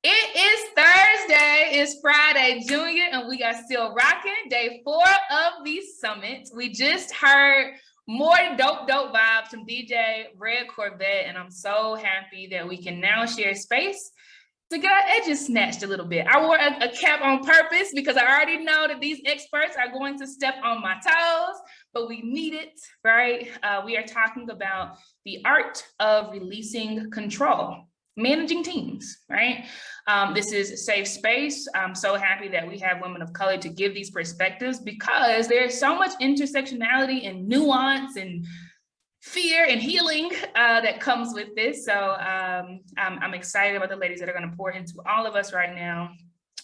It is Thursday, it's Friday Junior, and we are still rocking day 4 of the summit. We just heard more dope vibes from DJ Red Corvette, and I'm so happy that we can now share space to get our edges snatched a little bit. I wore a cap on purpose because I already know that these experts are going to step on my toes, but we need it, right? We are talking about the art of releasing control, managing teams, right? This is safe space. I'm so happy that we have women of color to give these perspectives because there's so much intersectionality and nuance and fear and healing that comes with this. So I'm excited about the ladies that are going to pour into all of us right now.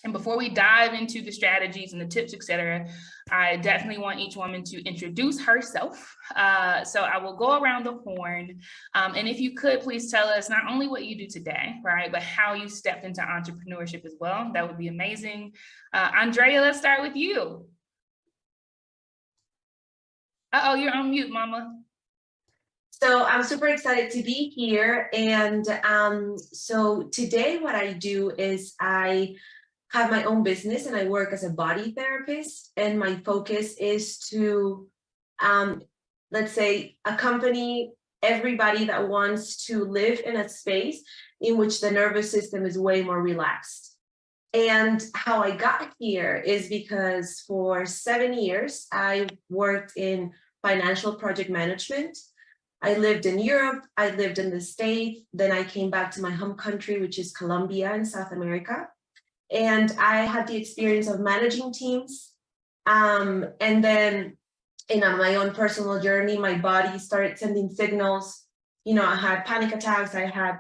And before we dive into the strategies and the tips, etc., I definitely want each woman to introduce herself. So I will go around the horn. And if you could, please tell us not only what you do today, right, but how you stepped into entrepreneurship as well. That would be amazing. Andrea, let's start with you. Uh-oh, you're on mute, mama. So I'm super excited to be here. And so today what I do is I have my own business and I work as a body therapist. And my focus is to, let's say, accompany everybody that wants to live in a space in which the nervous system is way more relaxed. And how I got here is because for 7 years, I worked in financial project management. I lived in Europe, I lived in the States, then I came back to my home country, which is Colombia in South America. And I had the experience of managing teams. And then in my own personal journey, my body started sending signals. I had panic attacks, I had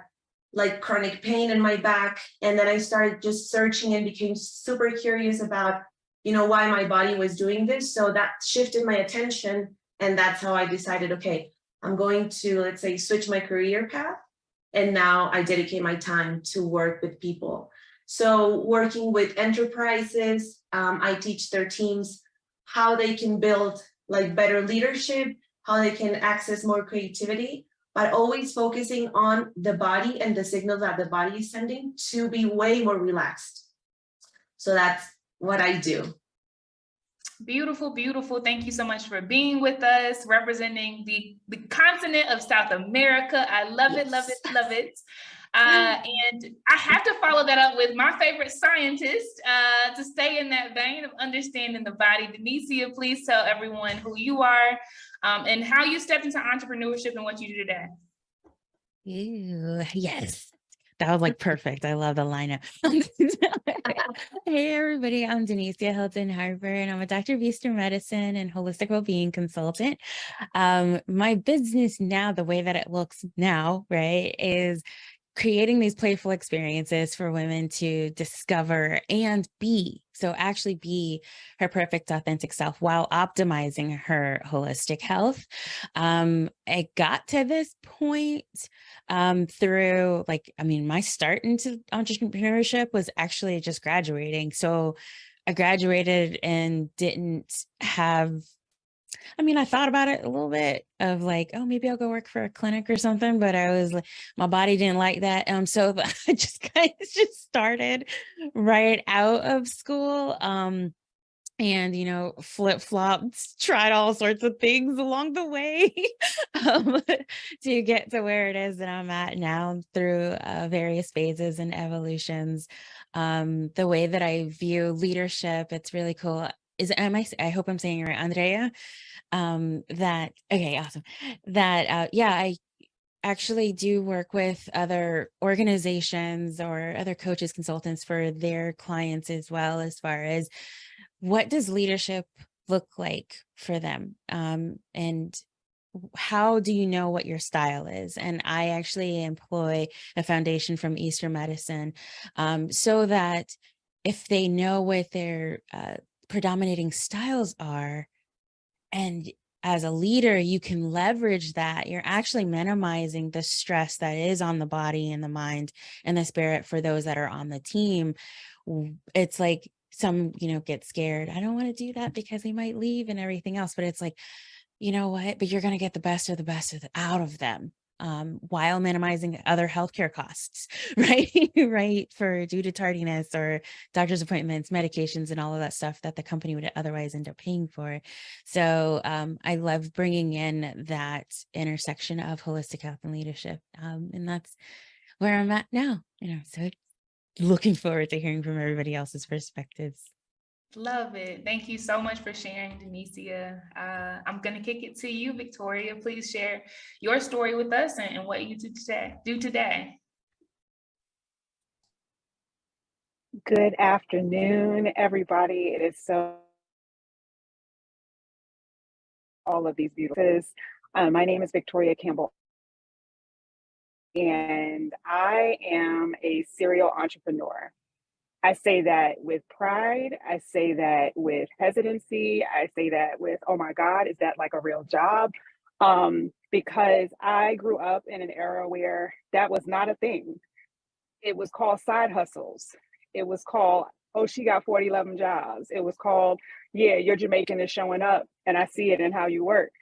like chronic pain in my back. And then I started just searching and became super curious about, why my body was doing this. So that shifted my attention. And that's how I decided, okay, I'm going to, let's say, switch my career path. And now I dedicate my time to work with people. So working with enterprises, I teach their teams how they can build like better leadership, how they can access more creativity, but always focusing on the body and the signals that the body is sending to be way more relaxed. So that's what I do. Beautiful, beautiful. Thank you so much for being with us, representing the continent of South America. I love it, love it, love it. And I have to follow that up with my favorite scientist to stay in that vein of understanding the body. Denicia, please tell everyone who you are and how you stepped into entrepreneurship and what you do today. Ew, yes. That was like perfect. I love the lineup. Hey, everybody. I'm Denicia Hilton Harper, and I'm a Dr. of Eastern Medicine and holistic well-being consultant. My business now, the way that it looks now, right, is creating these playful experiences for women to discover and actually be her perfect authentic self while optimizing her holistic health. I got to this point through my start into entrepreneurship was actually just graduating. So I graduated and didn't have I thought about it a little bit of like, oh, maybe I'll go work for a clinic or something, but I was like, my body didn't like that. So I just kind of just started right out of school. And flip-flopped, tried all sorts of things along the way to get to where it is that I'm at now through various phases and evolutions. The way that I view leadership, it's really cool. I hope I'm saying it right, Andrea. Okay, awesome. I actually do work with other organizations or other coaches, consultants for their clients as well, as far as what does leadership look like for them? And how do you know what your style is? And I actually employ a foundation from Eastern Medicine so that if they know what their predominating styles are, and as a leader, you can leverage that. You're actually minimizing the stress that is on the body and the mind and the spirit for those that are on the team. It's like some, get scared. I don't want to do that because they might leave and everything else. But it's like, you know what? But you're going to get the best of the best out of them. while minimizing other healthcare costs, right? Right, for due to tardiness or doctor's appointments, medications, and all of that stuff that the company would otherwise end up paying for. So I love bringing in that intersection of holistic health and leadership, and that's where I'm at now. So looking forward to hearing from everybody else's perspectives. Love it. Thank you so much for sharing, Denicia. I'm going to kick it to you, Victoria. Please share your story with us and what you do today. Good afternoon, everybody. It is so all of these beautiful. My name is Victoria Campbell, and I am a serial entrepreneur. I say that with pride. I say that with hesitancy. I say that with, oh my God, is that like a real job? Because I grew up in an era where that was not a thing. It was called side hustles. It was called, oh, she got 11 jobs. It was called, yeah, your Jamaican is showing up and I see it in how you work.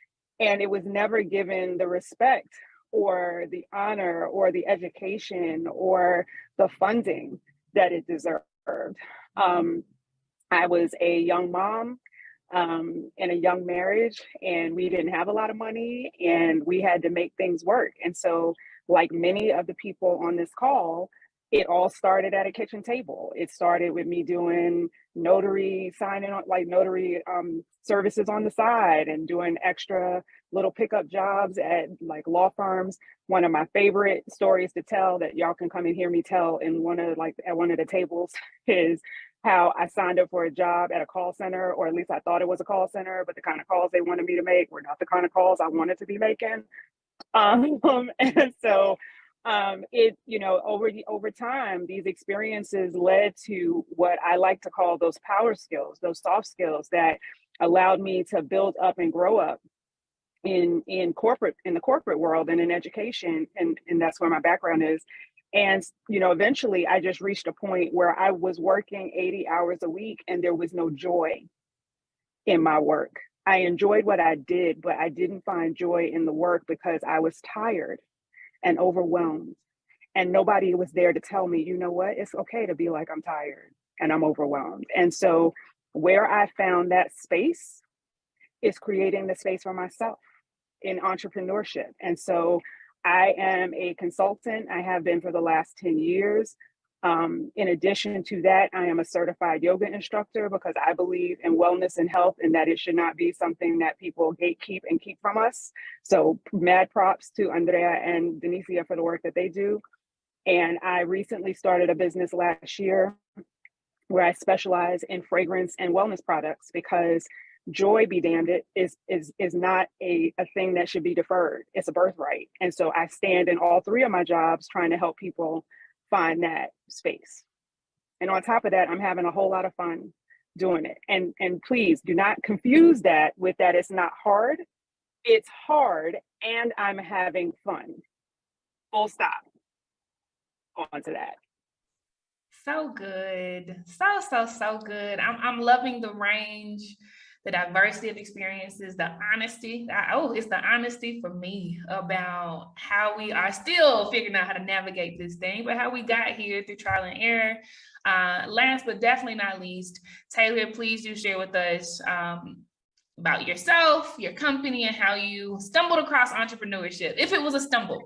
And it was never given the respect or the honor or the education or the funding that it deserved. I was a young mom in a young marriage, and we didn't have a lot of money, and we had to make things work. And so, like many of the people on this call, it all started at a kitchen table. It started with me doing notary signing on, like notary services on the side, and doing extra little pickup jobs at like law firms. One of my favorite stories to tell that y'all can come and hear me tell in at one of the tables is how I signed up for a job at a call center, or at least I thought it was a call center, but the kind of calls they wanted me to make were not the kind of calls I wanted to be making. And so it, over time, these experiences led to what I like to call those power skills, those soft skills that allowed me to build up and grow up in the corporate world and in education. And that's where my background is. And, eventually I just reached a point where I was working 80 hours a week and there was no joy in my work. I enjoyed what I did, but I didn't find joy in the work because I was tired and overwhelmed. And nobody was there to tell me, you know what, it's okay to be like, I'm tired and I'm overwhelmed. And so where I found that space is creating the space for myself in entrepreneurship. And so I am a consultant. I have been for the last 10 years. In addition to that, I am a certified yoga instructor because I believe in wellness and health and that it should not be something that people gatekeep and keep from us. So mad props to Andrea and Denicia for the work that they do. And I recently started a business last year where I specialize in fragrance and wellness products because joy, be damned, it is not a thing that should be deferred. It's a birthright. And so I stand in all three of my jobs trying to help people find that space. And on top of that, I'm having a whole lot of fun doing it. And please do not confuse that with that it's not hard. It's hard and I'm having fun. Full stop. On to that. So good. So good. I'm loving the range, the diversity of experiences, the honesty. It's the honesty for me about how we are still figuring out how to navigate this thing, but how we got here through trial and error. Last but definitely not least, Taylor, please do share with us about yourself, your company, and how you stumbled across entrepreneurship, if it was a stumble.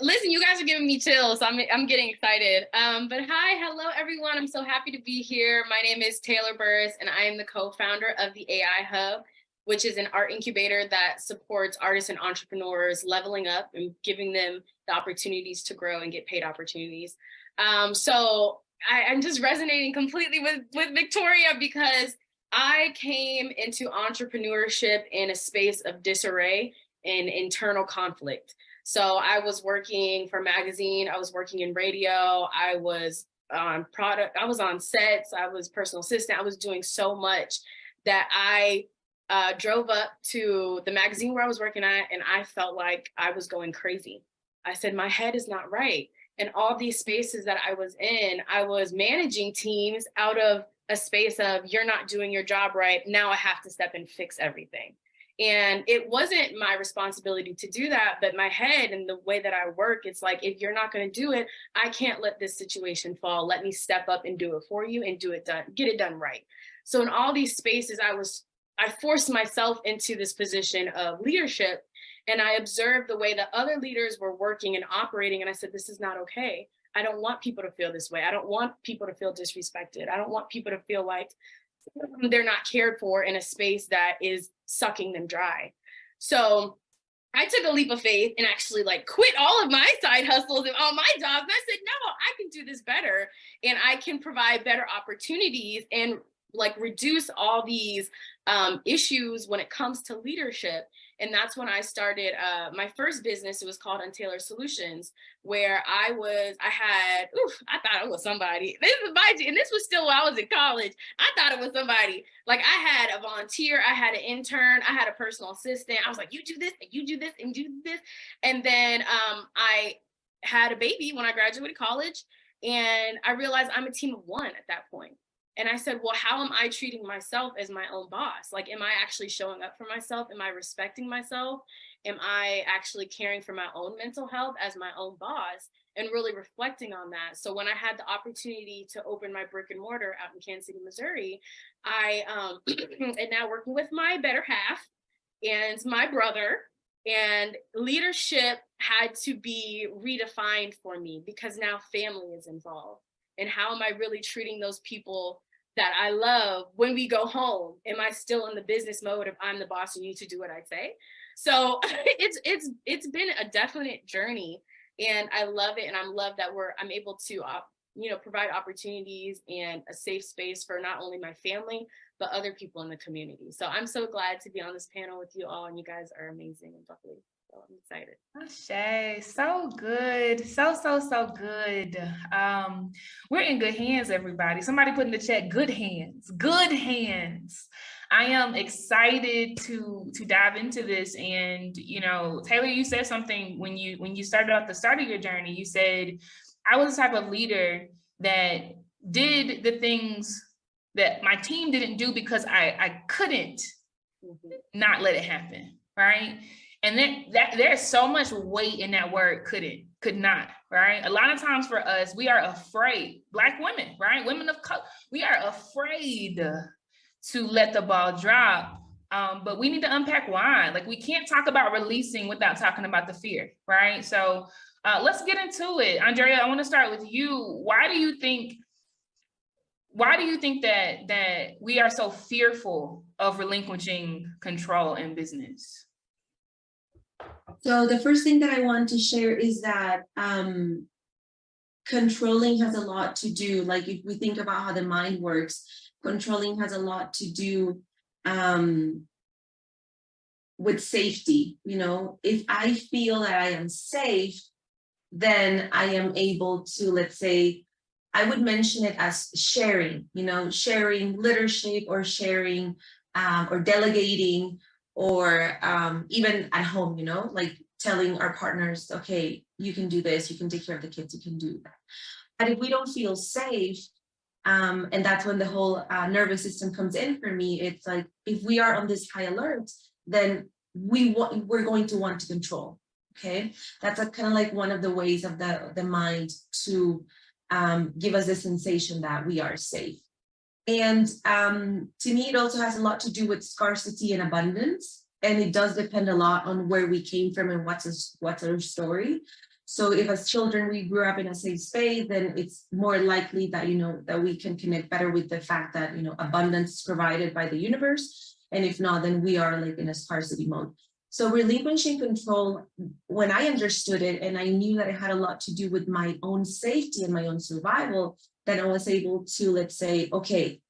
Listen, you guys are giving me chills, so I'm getting excited. But hello everyone. I'm so happy to be here. My name is Taylor Burris, and I am the co-founder of the AI Hub, which is an art incubator that supports artists and entrepreneurs leveling up and giving them the opportunities to grow and get paid opportunities. So I'm just resonating completely with Victoria because I came into entrepreneurship in a space of disarray and internal conflict. So I was working for a magazine, I was working in radio, I was on product, I was on sets, I was personal assistant, I was doing so much that I drove up to the magazine where I was working at, and I felt like I was going crazy. I said, my head is not right. And all these spaces that I was in, I was managing teams out of a space of, you're not doing your job right, now I have to step and fix everything. And it wasn't my responsibility to do that, but my head and the way that I work, it's like, if you're not going to do it, I can't let this situation fall. Let me step up and do it for you and get it done right. So in all these spaces, I forced myself into this position of leadership, and I observed the way that other leaders were working and operating. And I said, this is not okay. I don't want people to feel this way. I don't want people to feel disrespected. I don't want people to feel like they're not cared for in a space that is sucking them dry. So I took a leap of faith and actually like quit all of my side hustles and all my jobs. And I said, no, I can do this better, and I can provide better opportunities and like reduce all these issues when it comes to leadership. And that's when I started my first business. It was called Untailored Solutions, where I thought it was somebody. And this was still when I was in college. I thought it was somebody. Like, I had a volunteer, I had an intern, I had a personal assistant. I was like, you do this, and you do this, and do this. And then I had a baby when I graduated college, and I realized I'm a team of one at that point. And I said, well, how am I treating myself as my own boss? Like, am I actually showing up for myself? Am I respecting myself? Am I actually caring for my own mental health as my own boss, and really reflecting on that? So when I had the opportunity to open my brick and mortar out in Kansas City, Missouri, I am now working with my better half and my brother. And leadership had to be redefined for me, because now family is involved. And how am I really treating those people that I love when we go home? Am I still in the business mode of I'm the boss and you need to do what I say? So it's been a definite journey, and I love it. And I love that I'm able to provide opportunities and a safe space for not only my family, but other people in the community. So I'm so glad to be on this panel with you all, and you guys are amazing and lovely. So I'm excited. Shay, so good. So good. We're in good hands, everybody. Somebody put in the chat, good hands, good hands. I am excited to dive into this. And, Taylor, you said something when you started off the start of your journey. You said, I was the type of leader that did the things that my team didn't do because I couldn't not let it happen, right? And then there's so much weight in that word, could not, right? A lot of times for us, we are afraid, Black women, right? Women of color, we are afraid to let the ball drop. But we need to unpack why. Like, we can't talk about releasing without talking about the fear, right? So let's get into it. Andrea, I want to start with you. Why do you think that we are so fearful of relinquishing control in business? So the first thing that I want to share is that controlling has a lot to do, like if we think about how the mind works, controlling has a lot to do with safety. If I feel that I am safe, then I am able to, let's say, I would mention it as sharing, sharing leadership, or sharing or delegating, or even at home, like telling our partners, okay, you can do this, you can take care of the kids, you can do that. But if we don't feel safe, and that's when the whole nervous system comes in for me, it's like, if we are on this high alert, then we're going to want to control, okay? That's kind of like one of the ways of the mind to give us the sensation that we are safe. And to me, it also has a lot to do with scarcity and abundance. And it does depend a lot on where we came from and what's our story. So if as children we grew up in a safe space, then it's more likely that, that we can connect better with the fact that, abundance is provided by the universe. And if not, then we are like in a scarcity mode. So relinquishing control, when I understood it and I knew that it had a lot to do with my own safety and my own survival, then I was able to, let's say, okay,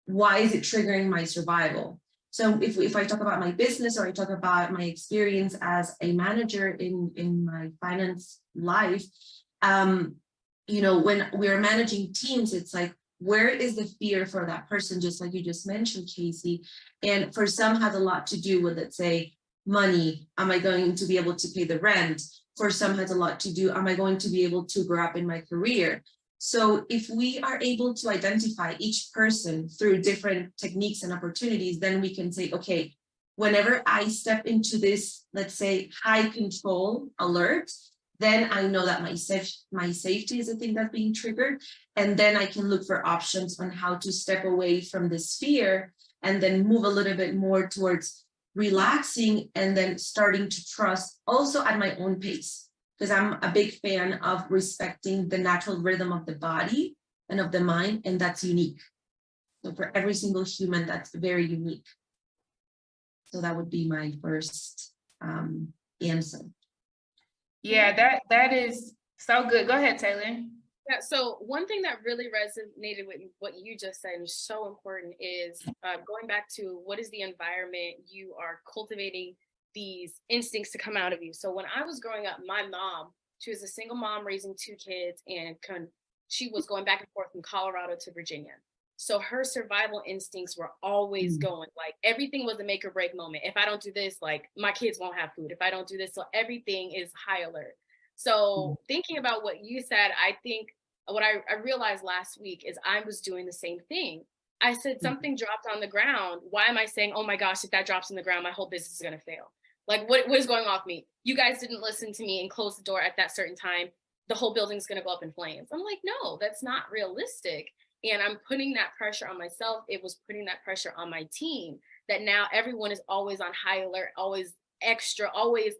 why is it triggering my survival? So if I talk about my business, or I talk about my experience as a manager in my finance life, when we're managing teams, it's like, where is the fear for that person? Just like you just mentioned, Casey. And for some has a lot to do with, let's say, money. Am I going to be able to pay the rent? For some has a lot to do, am I going to be able to grow up in my career? So if we are able to identify each person through different techniques and opportunities, then we can say, okay, Whenever I step into this, let's say, high control alert, then I know that my safety is a thing that's being triggered. And then I can look for options on how to step away from this fear and then move a little bit more towards relaxing and then starting to trust also at my own pace. Because I'm a big fan of respecting the natural rhythm of the body and of the mind, and that's unique. So for every single human, that's very unique. So that would be my first answer. Yeah, that is so good. Go ahead, Taylor. Yeah, so one thing that really resonated with what you just said and is so important is going back to what is the environment you are cultivating these instincts to come out of you. So when I was growing up, my mom, she was a single mom raising 2 kids, and she was going back and forth from Colorado to Virginia. So her survival instincts were always going, like everything was a make or break moment. If I don't do this, like my kids won't have food. If I don't do this, so everything is high alert. So thinking about what you said, I think what I realized last week is I was doing the same thing. I said something dropped on the ground. Why am I saying, oh my gosh, if that drops on the ground, my whole business is going to fail? Like what is going on with me? You guys didn't listen to me and close the door at that certain time. The whole building's going to go up in flames. I'm like, no, that's not realistic. And I'm putting that pressure on myself. It was putting that pressure on my team that now everyone is always on high alert, always extra, always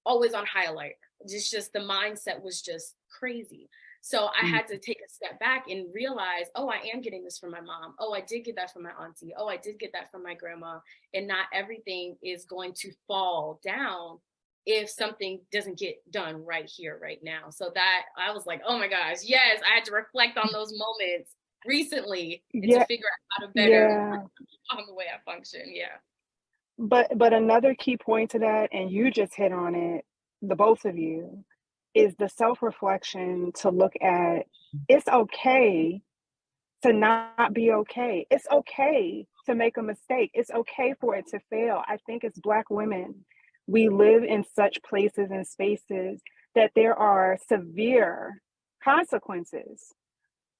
on high alert. Just the mindset was just crazy. So I had to take a step back and realize, oh, I am getting this from my mom. Oh, I did get that from my auntie. Oh, I did get that from my grandma. And not everything is going to fall down if something doesn't get done right here, right now. So that I was like, oh my gosh, yes, I had to reflect on those moments recently to figure out how to better on the way I function. Yeah. But another key point to that, and you just hit on it, the both of you, is the self-reflection to look at it's okay to not be okay. It's okay to make a mistake. It's okay for it to fail. I think as Black women, we live in such places and spaces that there are severe consequences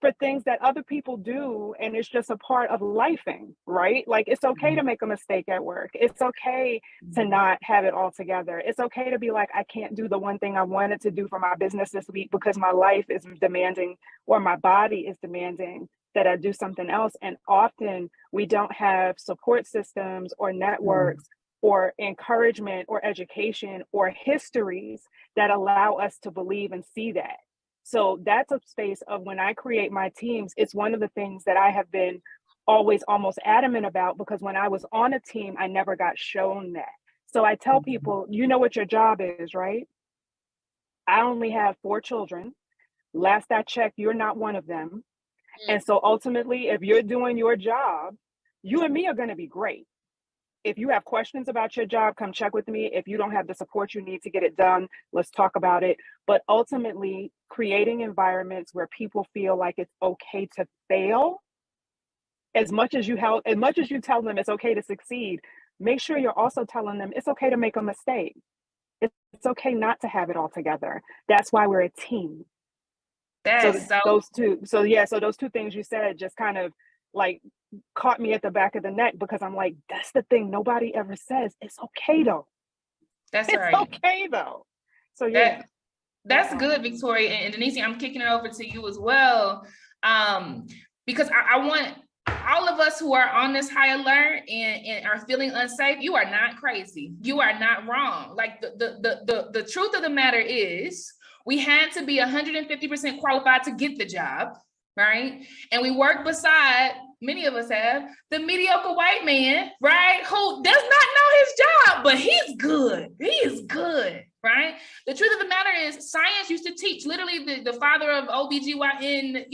for things that other people do, and it's just a part of lifing, right? Like it's okay to make a mistake at work. It's okay to not have it all together. It's okay to be like, I can't do the one thing I wanted to do for my business this week because my life is demanding or my body is demanding that I do something else. And often we don't have support systems or networks or encouragement or education or histories that allow us to believe and see that. So that's a space of when I create my teams, it's one of the things that I have been always almost adamant about, because when I was on a team, I never got shown that. So I tell people, you know what your job is, right? I only have 4 children. Last I checked, you're not one of them. And so ultimately, if you're doing your job, you and me are going to be great. If you have questions about your job, come check with me. If you don't have the support you need to get it done, let's talk about it. But ultimately, creating environments where people feel like it's okay to fail, as much as you tell them it's okay to succeed, make sure you're also telling them it's okay to make a mistake. It's okay not to have it all together. That's why we're a team. Those two things you said just kind of like caught me at the back of the neck, because I'm like, that's the thing nobody ever says. It's okay though. That's right. It's okay though. So yeah. That's good, Victoria. And Denise, I'm kicking it over to you as well. Because I want all of us who are on this high alert and are feeling unsafe, you are not crazy. You are not wrong. Like the truth of the matter is, we had to be 150% qualified to get the job, right? And we work beside, many of us have, the mediocre white man, right? Who does not know his job, but he's good. He is good, right? The truth of the matter is, science used to teach, literally the father of OBGYN,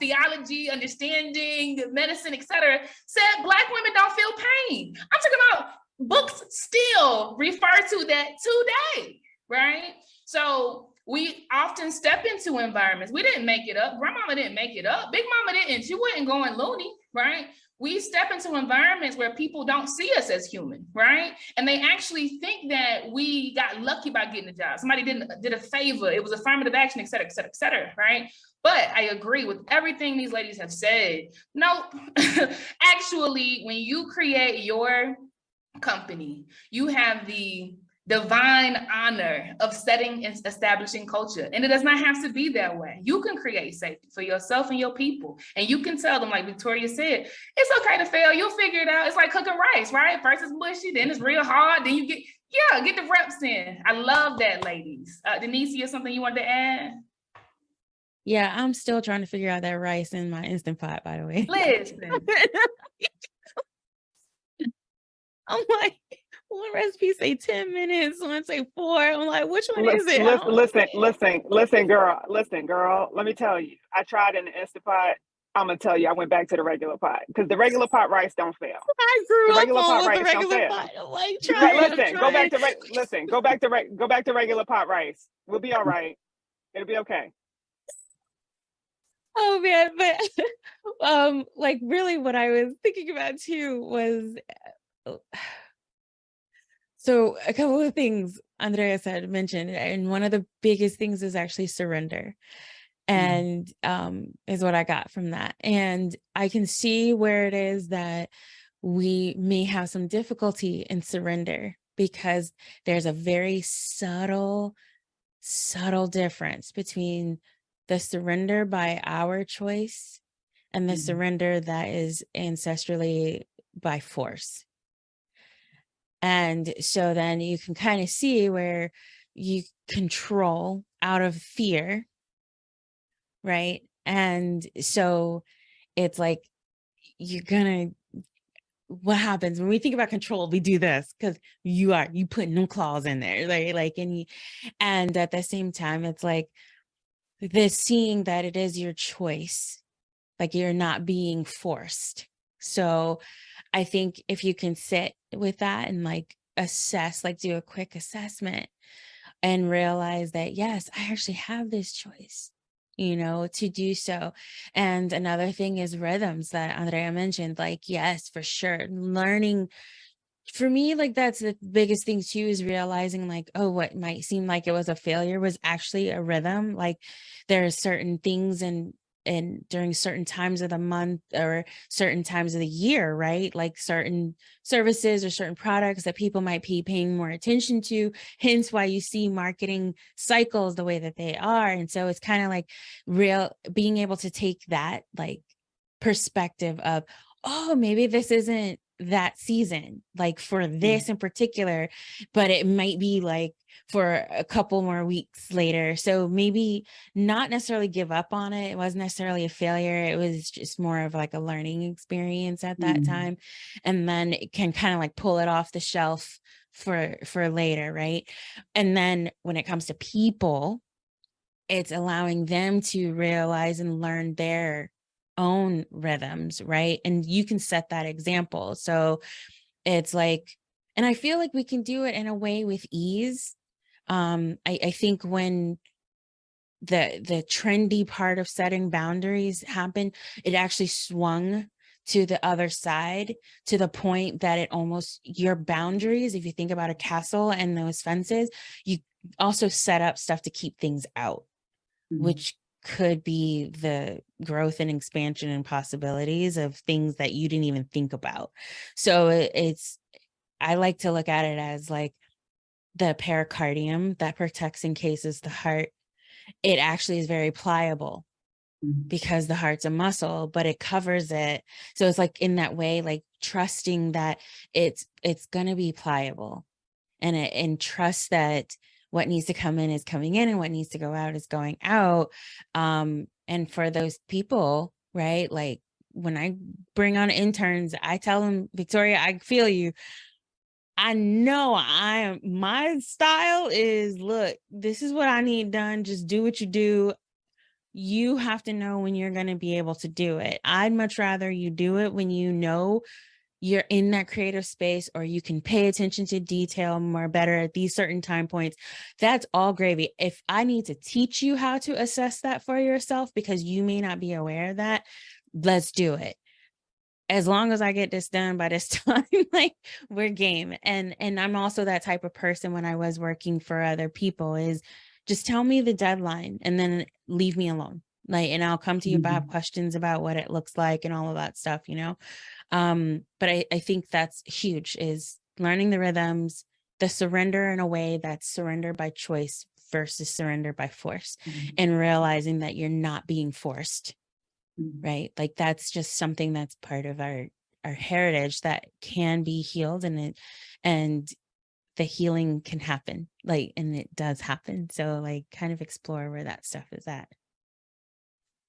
theology, understanding, medicine, etc., said Black women don't feel pain. I'm talking about books still refer to that today, right? So we often step into environments. We didn't make it up. Grandmama didn't make it up. Big mama didn't. She wasn't going loony, right? We step into environments where people don't see us as human, right? And they actually think that we got lucky by getting a job. Somebody did a favor. It was affirmative action, et cetera, et cetera, et cetera, right? But I agree with everything these ladies have said. Nope. Actually, when you create your company. You have the divine honor of setting and establishing culture. And it does not have to be that way. You can create safety for yourself and your people. And you can tell them, like Victoria said, it's okay to fail. You'll figure it out. It's like cooking rice, right? First it's mushy, then it's real hard. Then you get the reps in. I love that, ladies. Denise, you have something you wanted to add? Yeah, I'm still trying to figure out that rice in my Instant Pot, by the way. Listen. I'm like, one recipe say 10 minutes, one say 4. I'm like, which one is it? Listen, girl. Let me tell you, I tried in the Instant Pot. I'm gonna tell you, I went back to the regular pot because the regular pot rice don't fail. I grew The up regular pot on rice the don't regular fail. pot. I'm like, Go back to regular pot rice. We'll be all right. It'll be okay. Oh man, but like really what I was thinking about too was so a couple of things Andreas had mentioned, and one of the biggest things is actually surrender. And is what I got from that. And I can see where it is that we may have some difficulty in surrender because there's a very subtle difference between the surrender by our choice and the surrender that is ancestrally by force. And so then you can kind of see where you control out of fear, right? And so it's like what happens when we think about control, we do this because you put no claws in there, right? And at the same time, it's like this seeing that it is your choice, like you're not being forced. So I think if you can sit with that and like assess, like do a quick assessment and realize that, yes, I actually have this choice, to do so. And another thing is rhythms that Andrea mentioned, like, yes, for sure. Learning, for me, like that's the biggest thing too, is realizing like, oh, what might seem like it was a failure was actually a rhythm. Like there are certain things and during certain times of the month or certain times of the year, right? Like certain services or certain products that people might be paying more attention to, hence why you see marketing cycles the way that they are. And so it's kind of like being able to take that like perspective of, oh, maybe this isn't that season, like for this in particular, but it might be like for a couple more weeks later. So maybe not necessarily give up on it. It wasn't necessarily a failure. It was just more of like a learning experience at that time. And then it can kind of like pull it off the shelf for later, right? And then when it comes to people, it's allowing them to realize and learn their own rhythms, right? And you can set that example. So it's like, and I feel like we can do it in a way with ease. I think when the trendy part of setting boundaries happened, it actually swung to the other side, to the point that it almost, your boundaries, if you think about a castle and those fences, you also set up stuff to keep things out, which could be the growth and expansion and possibilities of things that you didn't even think about. So I like to look at it as like the pericardium that protects and cases the heart. It actually is very pliable because the heart's a muscle, but it covers it. So it's like in that way, like trusting that it's going to be pliable, and trust that what needs to come in is coming in and what needs to go out is going out. And for those people, right? Like when I bring on interns, I tell them, Victoria, I feel you. I know my style is, look, this is what I need done. Just do what you do. You have to know when you're going to be able to do it. I'd much rather you do it when you know you're in that creative space, or you can pay attention to detail more better at these certain time points. That's all gravy. If I need to teach you how to assess that for yourself because you may not be aware of that, let's do it. As long as I get this done by this time, like we're game. And I'm also that type of person when I was working for other people, is just tell me the deadline and then leave me alone. Like, and I'll come to you if I have questions about what it looks like and all of that stuff, But I think that's huge, is learning the rhythms, the surrender in a way that's surrender by choice versus surrender by force, and realizing that you're not being forced, right? Like that's just something that's part of our heritage that can be healed, and the healing can happen, like, and it does happen. So like kind of explore where that stuff is at.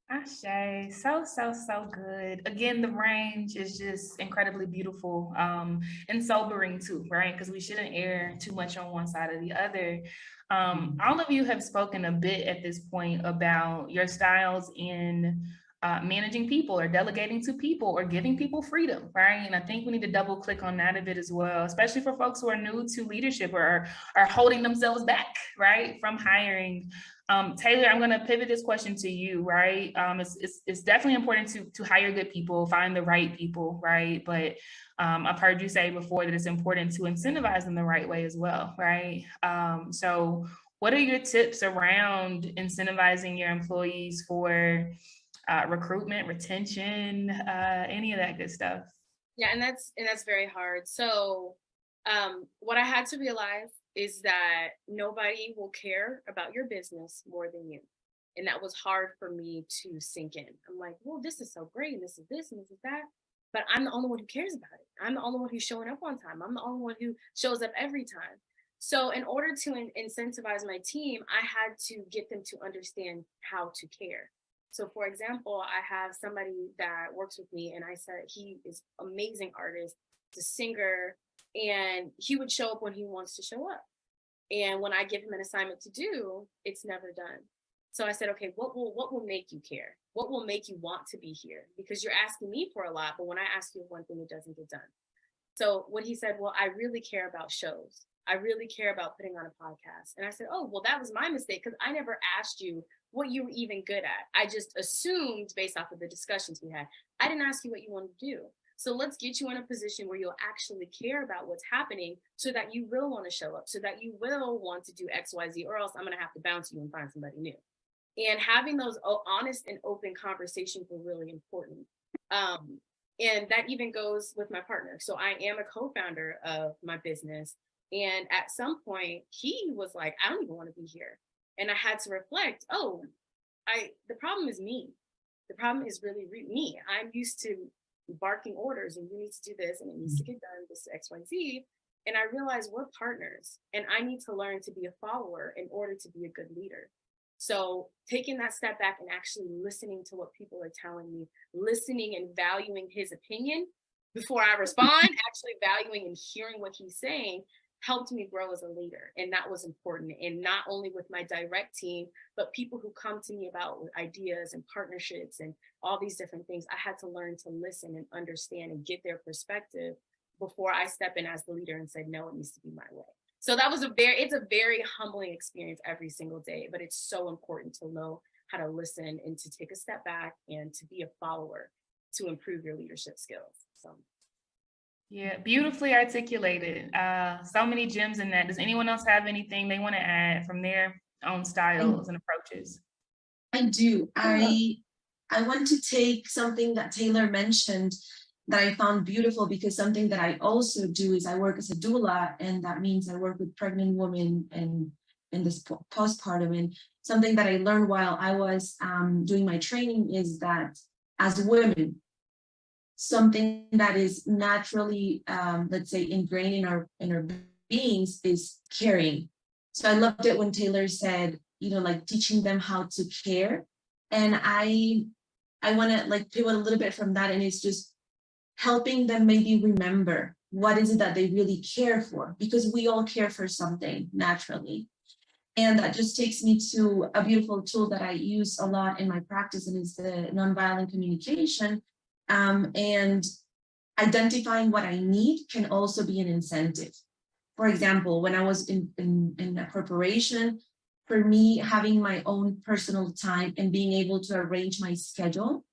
Ashe, so good. Again, the range is just incredibly beautiful, and sobering too, right? Because we shouldn't err too much on one side or the other. All of you have spoken a bit at this point about your styles in managing people or delegating to people or giving people freedom, right? And I think we need to double click on that a bit as well, especially for folks who are new to leadership or are holding themselves back, right, from hiring. Taylor, I'm going to pivot this question to you, right? It's definitely important to hire good people, find the right people, right? But I've heard you say before that it's important to incentivize them the right way as well, right? So what are your tips around incentivizing your employees for recruitment, retention, any of that good stuff? Yeah, and that's very hard. So what I had to realize is that nobody will care about your business more than you. And that was hard for me to sink in. I'm like, well, this is so great, and this is this, and this is that. But I'm the only one who cares about it. I'm the only one who's showing up on time. I'm the only one who shows up every time. So in order to incentivize my team, I had to get them to understand how to care. So for example, I have somebody that works with me, and I said he is an amazing artist, he's a singer, and he would show up when he wants to show up. And when I give him an assignment to do, it's never done. So I said, okay, what will make you care? What will make you want to be here? Because you're asking me for a lot, but when I ask you one thing, it doesn't get done. So what he said, well, I really care about shows. I really care about putting on a podcast. And I said, oh, well, that was my mistake, because I never asked you what you were even good at. I just assumed based off of the discussions we had. I didn't ask you what you wanted to do. So let's get you in a position where you'll actually care about what's happening, so that you will want to show up, so that you will want to do X, Y, Z, or else I'm going to have to bounce you and find somebody new. And having those honest and open conversations were really important. And that even goes with my partner. So I am a co-founder of my business. And at some point, he was like, I don't even want to be here. And I had to reflect, the problem is me. The problem is really me. I'm used to barking orders, and you need to do this, and it needs to get done, this X, Y, Z. And I realized we're partners, and I need to learn to be a follower in order to be a good leader. So taking that step back and actually listening to what people are telling me, listening and valuing his opinion before I respond, actually valuing and hearing what he's saying, helped me grow as a leader. And that was important. And not only with my direct team, but people who come to me about ideas and partnerships and all these different things. I had to learn to listen and understand and get their perspective before I step in as the leader and say, no, it needs to be my way. So that was it's a very humbling experience every single day, but it's so important to know how to listen and to take a step back and to be a follower to improve your leadership skills. So. Yeah, beautifully articulated. So many gems in that. Does anyone else have anything they want to add from their own styles and approaches? I do. I want to take something that Taylor mentioned that I found beautiful, because something that I also do is I work as a doula, and that means I work with pregnant women and in this postpartum. And something that I learned while I was doing my training is that as women, something that is naturally, let's say, ingrained in our beings is caring. So I loved it when Taylor said, like teaching them how to care. And I want to like pivot a little bit from that, and it's just helping them maybe remember what is it that they really care for, because we all care for something naturally. And that just takes me to a beautiful tool that I use a lot in my practice, and it's the nonviolent communication. And identifying what I need can also be an incentive. For example, when I was in a corporation, for me, having my own personal time and being able to arrange my schedule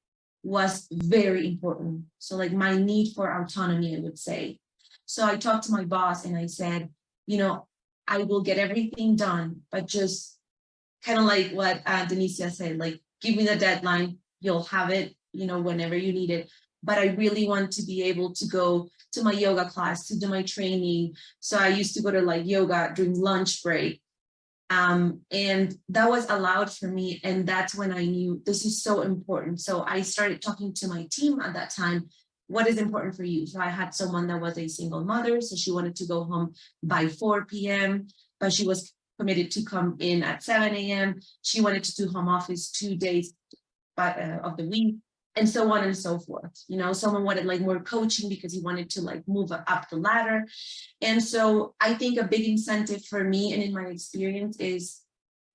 was very important. So like my need for autonomy, I would say. So I talked to my boss and I said, I will get everything done, but just kind of like what Denicia said, like, give me the deadline, you'll have it, whenever you need it. but I really want to be able to go to my yoga class, to do my training. So I used to go to like yoga during lunch break. And that was allowed for me. And that's when I knew this is so important. So I started talking to my team at that time. What is important for you? So I had someone that was a single mother. So she wanted to go home by 4 p.m., but she was committed to come in at 7 a.m. She wanted to do home office 2 days of the week, and so on and so forth. You know, someone wanted like more coaching because he wanted to like move up the ladder. And so I think a big incentive for me and in my experience is,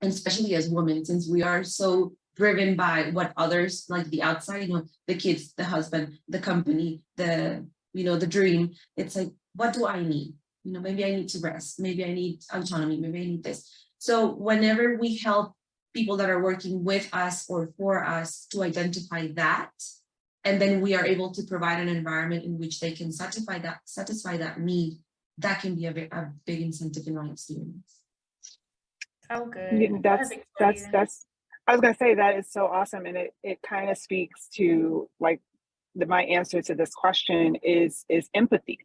and especially as women, since we are so driven by what others, like the outside, you know, the kids, the husband, the company, the, you know, the dream, it's like, what do I need? You know, maybe I need to rest, maybe I need autonomy, maybe I need this. So whenever we help people that are working with us or for us to identify that, and then we are able to provide an environment in which they can satisfy that need, that can be a big incentive in my experience. Oh, good. Yeah, that's I was gonna say that is so awesome, and it kind of speaks to like my answer to this question is empathy.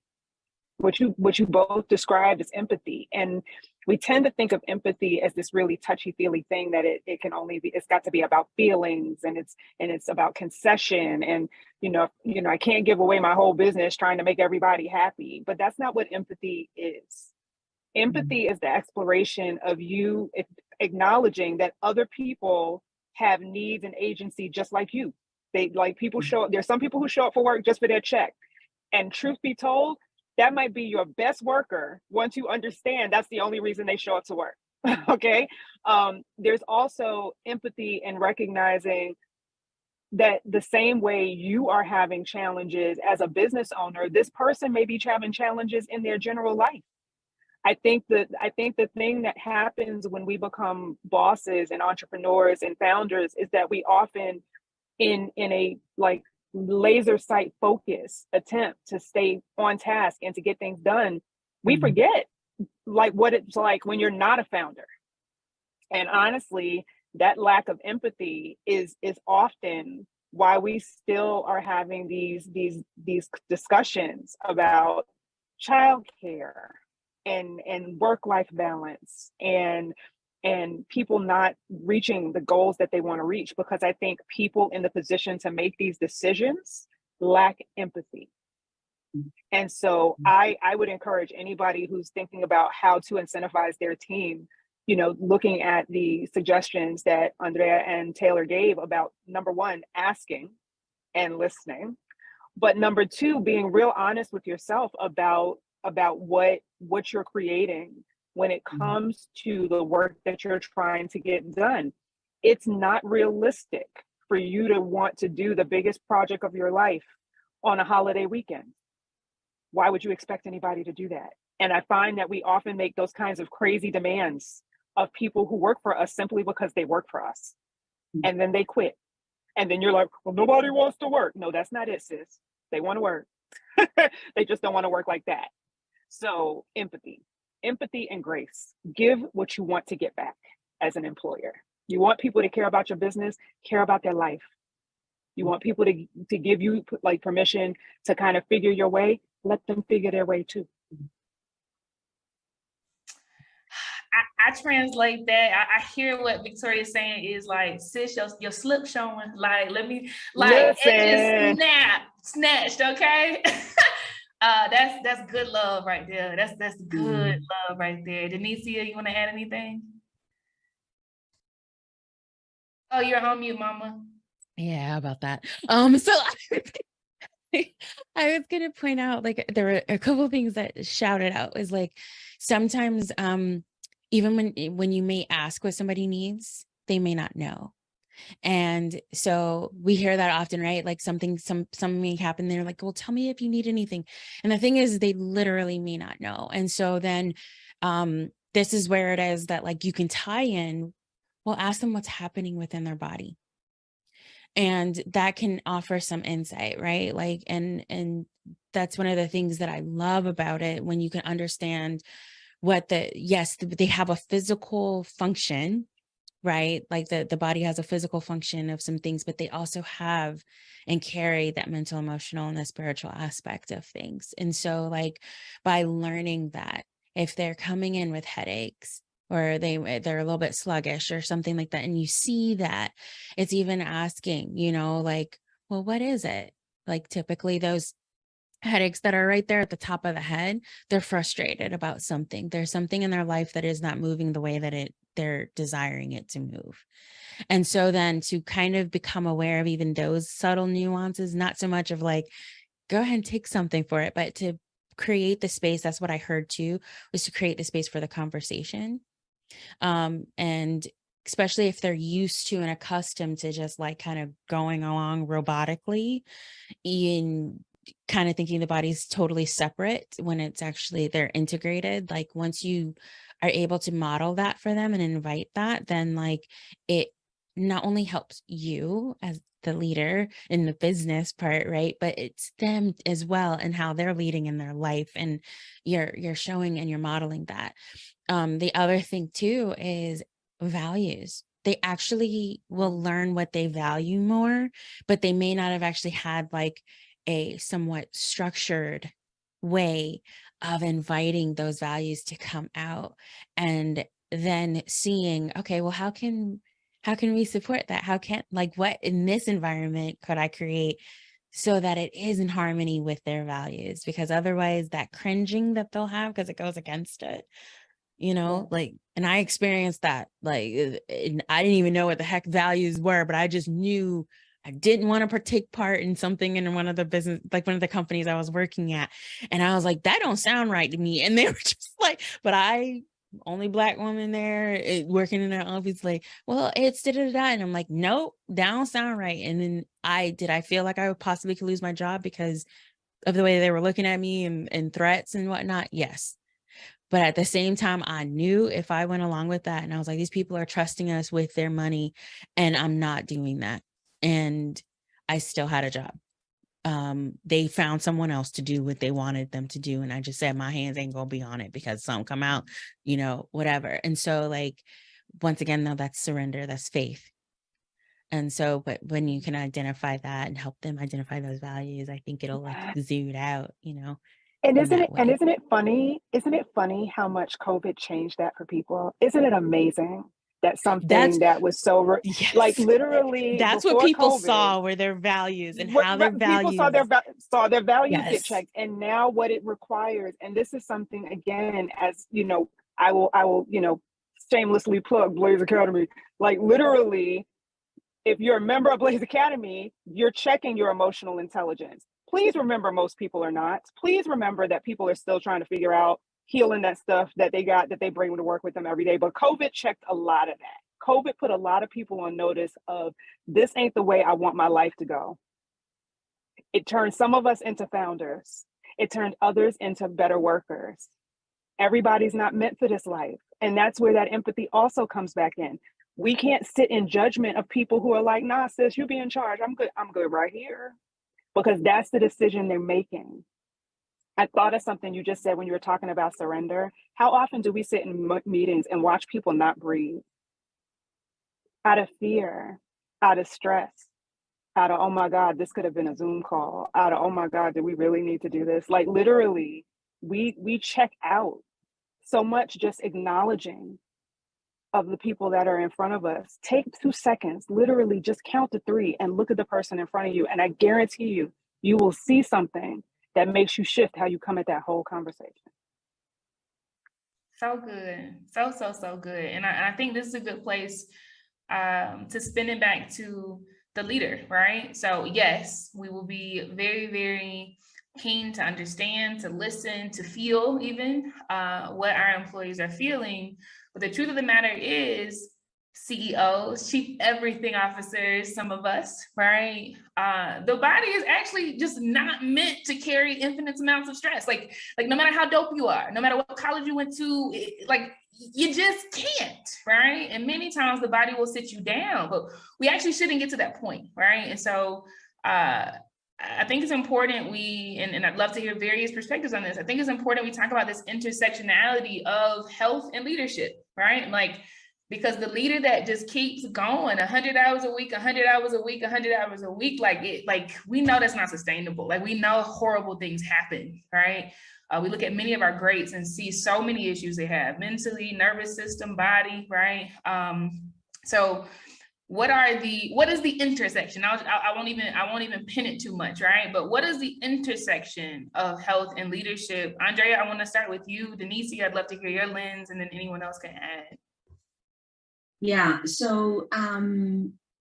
What you both described as empathy, and we tend to think of empathy as this really touchy-feely thing that it can only be, it's got to be about feelings, and it's about concession, and you know I can't give away my whole business trying to make everybody happy. But that's not what empathy is. Empathy is the exploration of you acknowledging that other people have needs and agency just like you. They like people show up. There's some people who show up for work just for their check, and truth be told, that might be your best worker once you understand that's the only reason they show up to work. Okay. There's also empathy in recognizing that the same way you are having challenges as a business owner, this person may be having challenges in their general life. I think the thing that happens when we become bosses and entrepreneurs and founders is that we often in a like laser sight focus attempt to stay on task and to get things done, we forget like what it's like when you're not a founder. And honestly, that lack of empathy is often why we still are having these discussions about childcare and work-life balance and people not reaching the goals that they want to reach, because I think people in the position to make these decisions lack empathy. And so I would encourage anybody who's thinking about how to incentivize their team, you know, looking at the suggestions that Andrea and Taylor gave about, number one, asking and listening, but number two, being real honest with yourself about what you're creating when it comes to the work that you're trying to get done. It's not realistic for you to want to do the biggest project of your life on a holiday weekend. Why would you expect anybody to do that? And I find that we often make those kinds of crazy demands of people who work for us simply because they work for us. And then they quit. And then you're like, well, nobody wants to work. No, that's not it, sis. They want to work. They just don't want to work like that. So empathy and grace. Give what you want to get back as an employer. You want people to care about your business, care about their life. You want people to give you like permission to kind of figure your way, let them figure their way too. I translate that. I hear what Victoria's saying is like, sis, your slip showing. Like, let me, like, Listen. it just snatched, okay? That's good love right there. That's good love right there. Denicia, you want to add anything? Oh, you're on mute, mama. Yeah, how about that? So I was gonna point out, like, there were a couple of things that shouted out is like, sometimes even when you may ask what somebody needs, they may not know. And so we hear that often, right? Like something may happen. They're like, well, tell me if you need anything. And the thing is, they literally may not know. And so then this is where it is that like you can tie in, well, ask them what's happening within their body. And that can offer some insight, right? Like, and that's one of the things that I love about it, when you can understand what they have a physical function, right? Like the body has a physical function of some things, but they also have and carry that mental, emotional, and the spiritual aspect of things. And so like by learning that, if they're coming in with headaches or they're a little bit sluggish or something like that, and you see that, it's even asking, like, well, what is it? Like typically those headaches that are right there at the top of the head, they're frustrated about something. There's something in their life that is not moving the way that they're desiring it to move. And so then to kind of become aware of even those subtle nuances, not so much of like, go ahead and take something for it, but to create the space. That's what I heard too, was to create the space for the conversation. And especially if they're used to and accustomed to just like kind of going along robotically in kind of thinking the body's totally separate when it's actually they're integrated. Like once you are able to model that for them and invite that, then like it not only helps you as the leader in the business part, right? But it's them as well and how they're leading in their life. And you're showing and you're modeling that. The other thing too is values. They actually will learn what they value more, but they may not have actually had like a somewhat structured way of inviting those values to come out, and then seeing, okay, well, how can we support that? How can, like, what in this environment could I create so that it is in harmony with their values? Because otherwise that cringing that they'll have because it goes against it, like, and I experienced that, like, and I didn't even know what the heck values were, but I just knew I didn't want to take part in something in one of the companies I was working at. And I was like, that don't sound right to me. And they were just like, but I only Black woman there working in their office, like, well, it's da-da-da. And I'm like, nope, that don't sound right. And then I feel like I possibly could lose my job because of the way they were looking at me and threats and whatnot. Yes. But at the same time, I knew if I went along with that and I was like, these people are trusting us with their money and I'm not doing that. And I still had a job. They found someone else to do what they wanted them to do. And I just said, my hands ain't gonna be on it because some come out, whatever. And so like, once again, though, that's surrender, that's faith. And so, but when you can identify that and help them identify those values, I think it'll like exude out, And in that way. isn't it funny? Isn't it funny how much COVID changed that for people? Isn't it amazing that something that was so Yes. like literally that's what people COVID, saw were their values and how their values saw their values yes. get checked, and now what it requires. And this is something, again, as I will shamelessly plug Blaze Academy. Like literally, if you're a member of Blaze Academy, you're checking your emotional intelligence. Please remember, most people are not. Please remember that people are still trying to figure out healing that stuff that they got, that they bring to work with them every day. But COVID checked a lot of that. COVID put a lot of people on notice of, this ain't the way I want my life to go. It turned some of us into founders. It turned others into better workers. Everybody's not meant for this life. And that's where that empathy also comes back in. We can't sit in judgment of people who are like, nah, sis, you be in charge. I'm good right here. Because that's the decision they're making. I thought of something you just said when you were talking about surrender. How often do we sit in meetings and watch people not breathe? Out of fear, out of stress, out of, oh my God, this could have been a Zoom call, out of, oh my God, do we really need to do this? Like literally, we check out so much just acknowledging of the people that are in front of us. Take 2 seconds, literally just count to 3 and look at the person in front of you. And I guarantee you, you will see something that makes you shift how you come at that whole conversation. So good. So good. And I think this is a good place to spin it back to the leader, right? So yes, we will be very, very keen to understand, to listen, to feel even what our employees are feeling. But the truth of the matter is, CEOs, chief everything officers, some of us, right? The body is actually just not meant to carry infinite amounts of stress. Like no matter how dope you are, no matter what college you went to, you just can't, right? And many times the body will sit you down, but we actually shouldn't get to that point, right? And so I think it's important and I'd love to hear various perspectives on this. I think it's important we talk about this intersectionality of health and leadership, right? Like Because the leader that just keeps going 100 hours a week, 100 hours a week, 100 hours a week, like we know that's not sustainable. Like we know horrible things happen, right? We look at many of our greats and see so many issues they have mentally, nervous system, body, right? So what is the intersection? I won't even pin it too much, right? But what is the intersection of health and leadership? Andrea, I want to start with you. Denicia, I'd love to hear your lens, and then anyone else can add. Yeah, so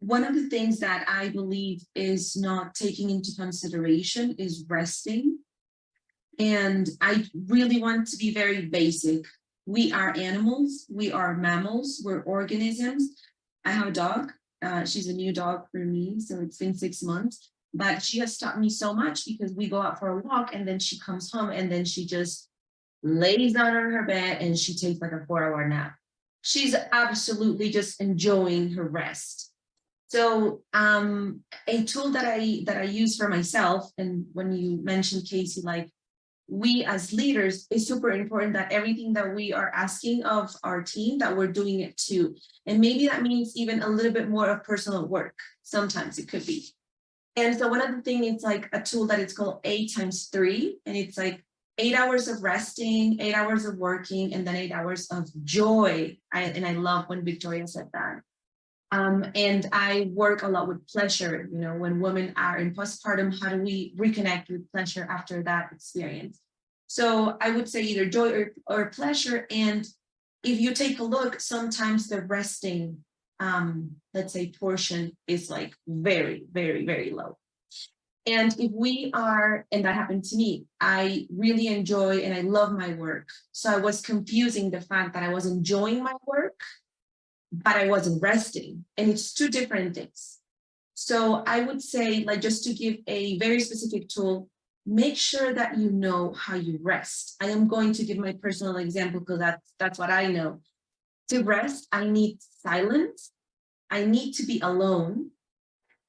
one of the things that I believe is not taking into consideration is resting. And I really want to be very basic. We are animals, we are mammals, we're organisms. I have a dog. She's a new dog for me, so it's been 6 months. But she has taught me so much because we go out for a walk and then she comes home and then she just lays down on her bed and she takes like a 4-hour nap. She's absolutely just enjoying her rest. So a tool that I use for myself, and when you mentioned Casey, like we as leaders, it's super important that everything that we are asking of our team, that we're doing it too. And maybe that means even a little bit more of personal work. Sometimes it could be. And so one of the things, it's like a tool that it's called 8x3, and it's like 8 hours of resting, 8 hours of working, and then 8 hours of joy. And I love when Victoria said that. And I work a lot with pleasure. You know, when women are in postpartum, how do we reconnect with pleasure after that experience? So I would say either joy or pleasure. And if you take a look, sometimes the resting, let's say, portion is like very, very, very low. And if we are, and that happened to me, I really enjoy and I love my work. So I was confusing the fact that I was enjoying my work, but I wasn't resting. And it's two different things. So I would say, like, just to give a very specific tool, make sure that you know how you rest. I am going to give my personal example because that's what I know. To rest, I need silence. I need to be alone.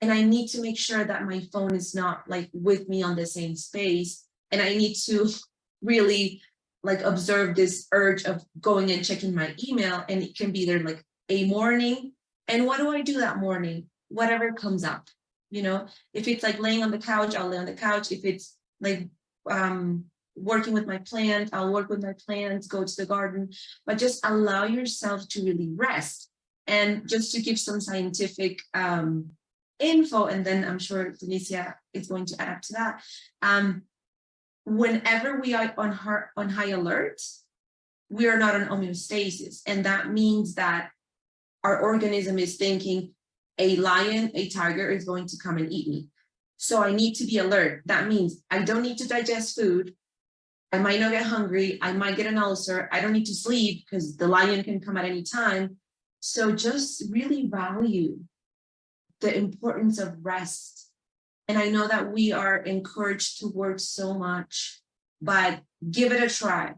And I need to make sure that my phone is not like with me on the same space. And I need to really like observe this urge of going and checking my email. And it can be there like a morning. And what do I do that morning? Whatever comes up, you know, if it's like laying on the couch, I'll lay on the couch. If it's like working with my plant, I'll work with my plants, go to the garden, but just allow yourself to really rest. And just to give some scientific info, and then I'm sure Denicia is going to add up to that. Whenever we are on high alert, we are not on homeostasis. And that means that our organism is thinking a lion, a tiger is going to come and eat me. So I need to be alert. That means I don't need to digest food. I might not get hungry. I might get an ulcer. I don't need to sleep because the lion can come at any time. So just really value the importance of rest. And I know that we are encouraged to work so much, but give it a try,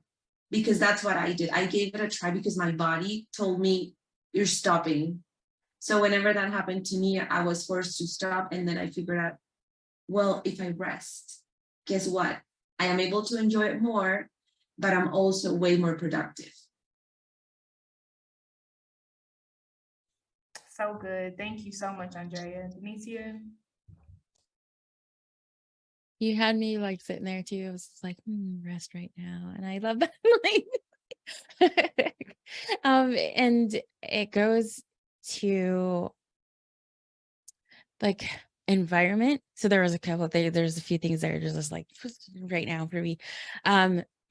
because that's what I did. I gave it a try because my body told me, you're stopping. So whenever that happened to me, I was forced to stop. And then I figured out, well, if I rest, guess what? I am able to enjoy it more, but I'm also way more productive. So good. Thank you so much, Andrea. Denicia? You had me like sitting there too. I was just like, rest right now. And I love that. And it goes to like environment. So there was a couple of things, there's a few things that are just like right now for me.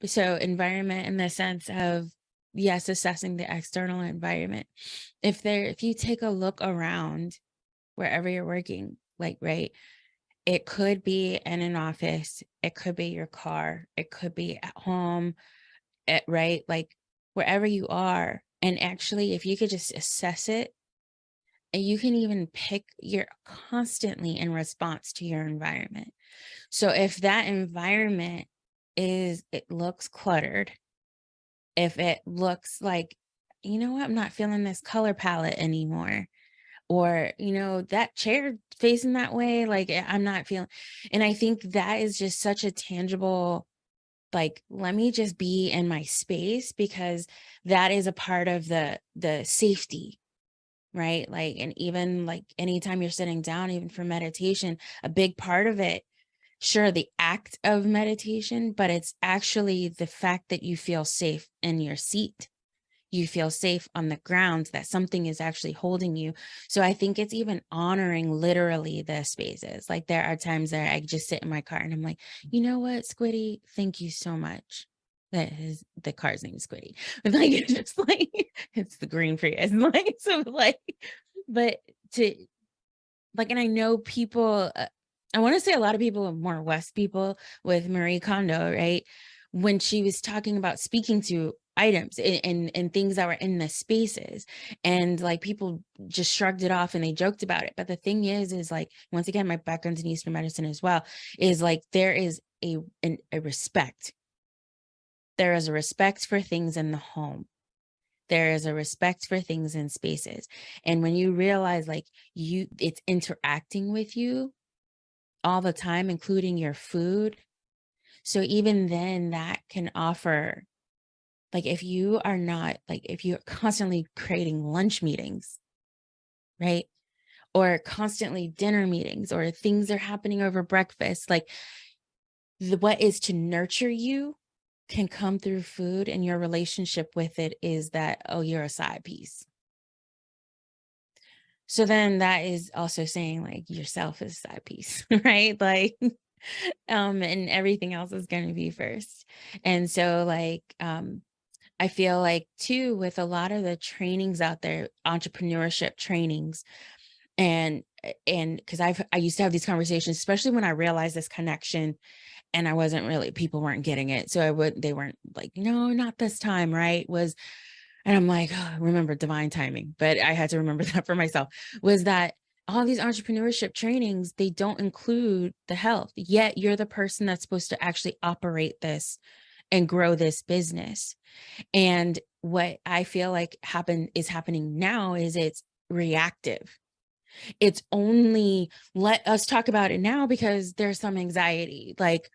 So environment in the sense of, yes, assessing the external environment. If you take a look around wherever you're working, like, right, it could be in an office, it could be your car, it could be at home, right, like wherever you are. And actually, if you could just assess it, and you can even pick, you're constantly in response to your environment. So if that environment it looks cluttered, if it looks like, you know what, I'm not feeling this color palette anymore, or, you know, that chair facing that way, like I'm not feeling, and I think that is just such a tangible like, let me just be in my space, because that is a part of the safety, right? Like, and even like anytime you're sitting down, even for meditation, a big part of it, sure, the act of meditation, but it's actually the fact that you feel safe in your seat. You feel safe on the ground, that something is actually holding you. So I think it's even honoring literally the spaces. Like, there are times that I just sit in my car and I'm like, you know what, Squiddy, thank you so much. The car's name is Squiddy. But like, it's just like, it's the green Prius. Like, so like, but to like, and I know people, I want to say a lot of people, more West people, with Marie Kondo, right? When she was talking about speaking to items and things that were in the spaces, and like people just shrugged it off and they joked about it. But the thing is like, once again, my background's in Eastern medicine as well, is like, there is a respect. There is a respect for things in the home. There is a respect for things in spaces. And when you realize like it's interacting with you all the time, including your food. So even then that can offer, like, if you are not, like, if you're constantly creating lunch meetings, right? Or constantly dinner meetings, or things are happening over breakfast, like, what is to nurture you can come through food, and your relationship with it is that, oh, you're a side piece. So then that is also saying like yourself is a side piece, right? Like, and everything else is going to be first. And so like, I feel like too, with a lot of the trainings out there, entrepreneurship trainings, and because I used to have these conversations, especially when I realized this connection, and I wasn't really, people weren't getting it. So they weren't like, no, not this time, right? And I'm like, oh, remember divine timing, but I had to remember that for myself, was that all these entrepreneurship trainings, they don't include the health, yet you're the person that's supposed to actually operate this and grow this business. And what I feel like is happening now is it's reactive. It's only, let us talk about it now because there's some anxiety, like,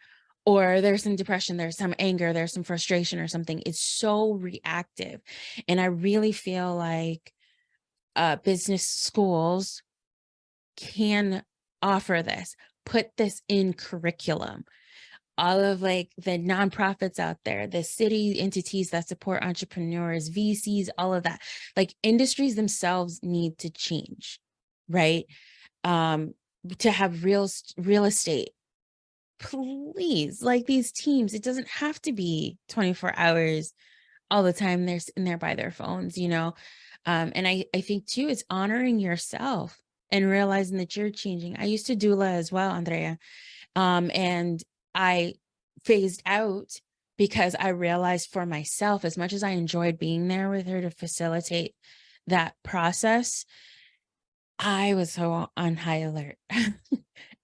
or there's some depression, there's some anger, there's some frustration or something. It's so reactive. And I really feel like business schools can offer this, put this in curriculum. All of like the nonprofits out there, the city entities that support entrepreneurs, VCs, all of that, like, industries themselves need to change, right? To have real estate, please, like, these teams, it doesn't have to be 24 hours all the time they're sitting there by their phones, you know. And I think too, it's honoring yourself and realizing that you're changing. I used to doula as well, Andrea, and I phased out because I realized for myself, as much as I enjoyed being there with her to facilitate that process, I was so on high alert.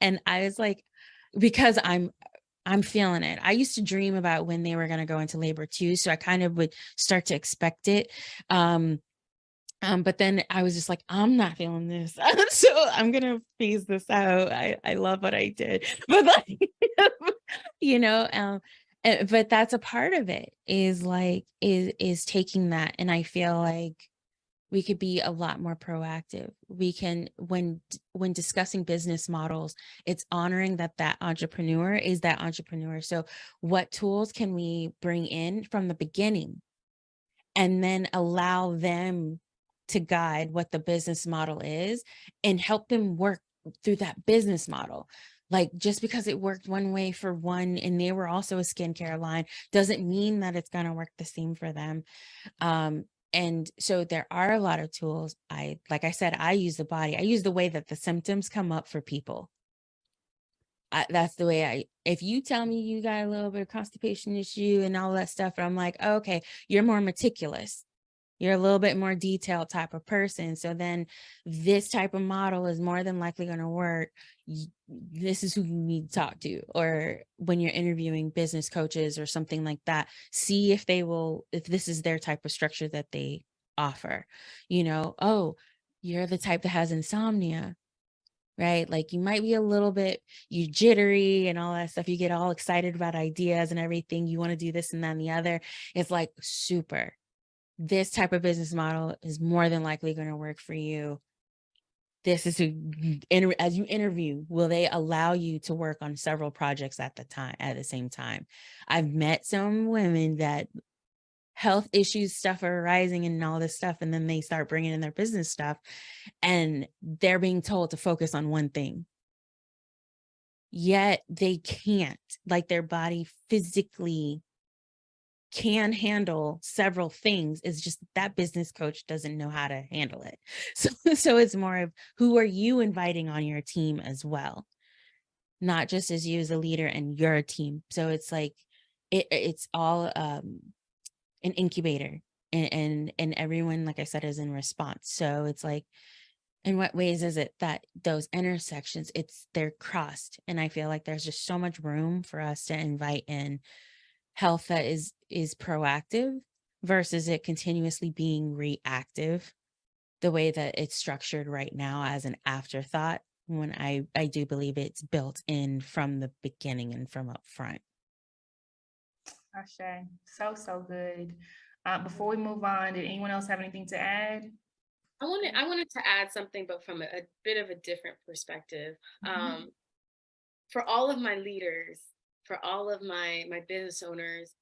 And I was like, because I'm feeling it. I used to dream about when they were going to go into labor too. So I kind of would start to expect it. But then I was just like, I'm not feeling this. So I'm going to phase this out. I love what I did. But like, you know, but that's a part of it, is like, is taking that. And I feel like we could be a lot more proactive. We can, when discussing business models, it's honoring that entrepreneur is that entrepreneur. So what tools can we bring in from the beginning, and then allow them to guide what the business model is and help them work through that business model. Like, just because it worked one way for one and they were also a skincare line doesn't mean that it's going to work the same for them. And so there are a lot of tools. Like I said, I use the body. I use the way that the symptoms come up for people. That's the way if you tell me you got a little bit of constipation issue and all that stuff, and I'm like, oh, okay, you're more meticulous. You're a little bit more detailed type of person. So then this type of model is more than likely going to work. This is who you need to talk to. Or when you're interviewing business coaches or something like that, see if this is their type of structure that they offer. You know, oh, you're the type that has insomnia. right? Like you might be a little bit, you jittery and all that stuff. You get all excited about ideas and everything. You want to do this and that and the other. It's like, super. This type of business model is more than likely going to work for you. This is as you interview, will they allow you to work on several projects at the same time? I've met some women that health issues stuff are arising and all this stuff, and then they start bringing in their business stuff and they're being told to focus on one thing, yet they can't. Like their body physically can handle several things. It's just that business coach doesn't know how to handle it. So it's more of, who are you inviting on your team as well, not just as you as a leader and your team. So it's like it's all an incubator, and everyone, like I said, is in response. So it's like, in what ways is it that those intersections, they're crossed? And I feel like there's just so much room for us to invite in health that is proactive versus it continuously being reactive, the way that it's structured right now as an afterthought, when I do believe it's built in from the beginning and from up front. Ashe, so good. Before we move on, did anyone else have anything to add? I wanted to add something, but from a bit of a different perspective. For all of my leaders, for all of my business owners,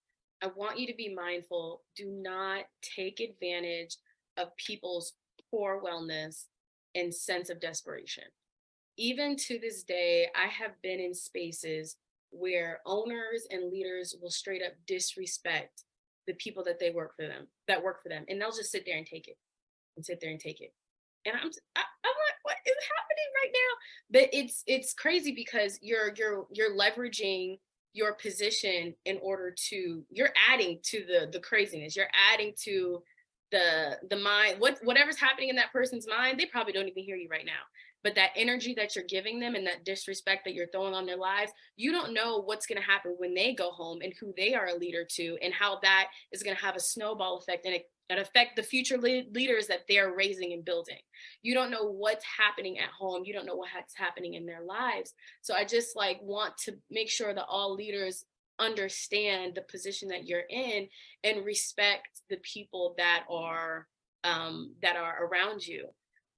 I want you to be mindful. Do not take advantage of people's poor wellness and sense of desperation. Even to this day, I have been in spaces where owners and leaders will straight up disrespect the people that work for them, and they'll just sit there and take it. And I'm like, what is happening right now? But it's crazy, because you're leveraging your position in order to, you're adding to the craziness. You're adding to the mind, whatever's happening in that person's mind. They probably don't even hear you right now. But that energy that you're giving them and that disrespect that you're throwing on their lives, you don't know what's going to happen when they go home and who they are a leader to, and how that is going to have a snowball effect and affect the future leaders that they're raising and building. You don't know what's happening at home. You don't know what's happening in their lives. So I just want to make sure that all leaders understand the position that you're in and respect the people that are around you,